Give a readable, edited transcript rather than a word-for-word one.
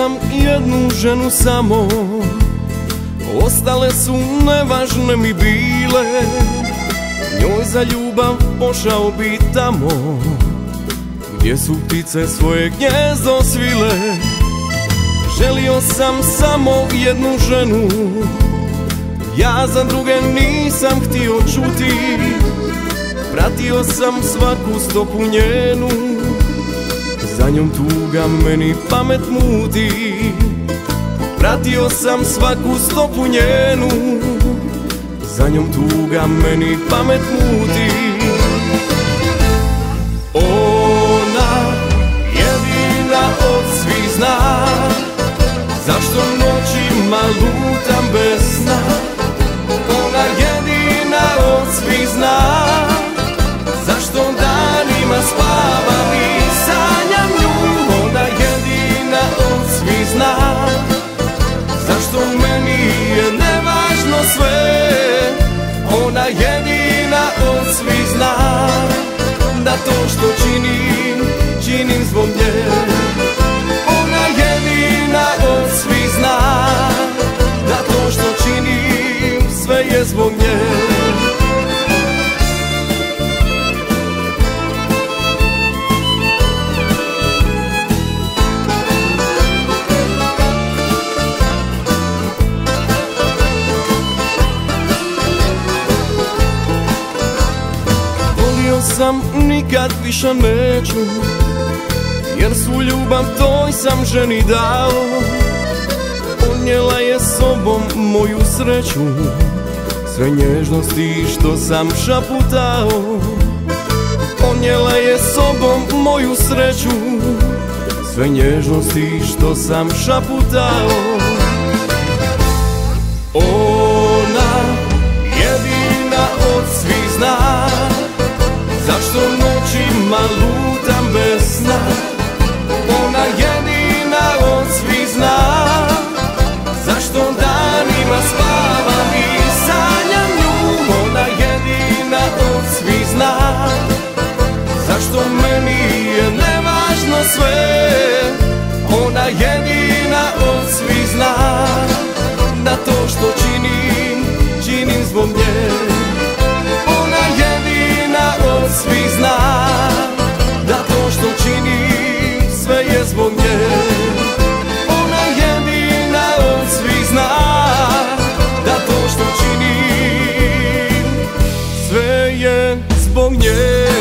sam jednu ženu samo, ostale su nevažne mi bile. Njoj za ljubav pošao bi tamo gdje su ptice svoje gnjezdo svile. Želio sam samo jednu ženu, ja za druge nisam htio čuti. Pratio sam svaku stopu njenu, za njom tuga meni pamet muti. Pratio sam svaku stopu njenu, za njom tuga meni pamet muti. Ona jedina od svih zna zašto noćima lutam bez sna. Ona jedina od svih zna zašto danima spavam i sanjam nju. Ona jedina od svih zna zašto meni je nevažno sve. Ona jedina od svih zna da to što činim, činim zbog nje. Ona jedina od svih zna da to što činim, sve je zbog nje. Sam nikad više neću, jer svu ljubav toj sam ženi dao. Ponijela je sobom moju sreću, sve nježnosti što sam šaputao. Ponijela je sobom moju sreću, sve nježnosti što sam šaputao. Ona jedina od svih zna zašto noćima lutam bez sna. Ona jedina od svih zna zašto danima spavam i sanjam nju. Ona jedina od svih zna zašto meni je nevažno sve. Ona jedina od svih zna da to što činim, činim zbog nje. Od svih zna da to što činim, sve je zbog nje. Ona jedina od svih zna da to što činim, sve je zbog nje.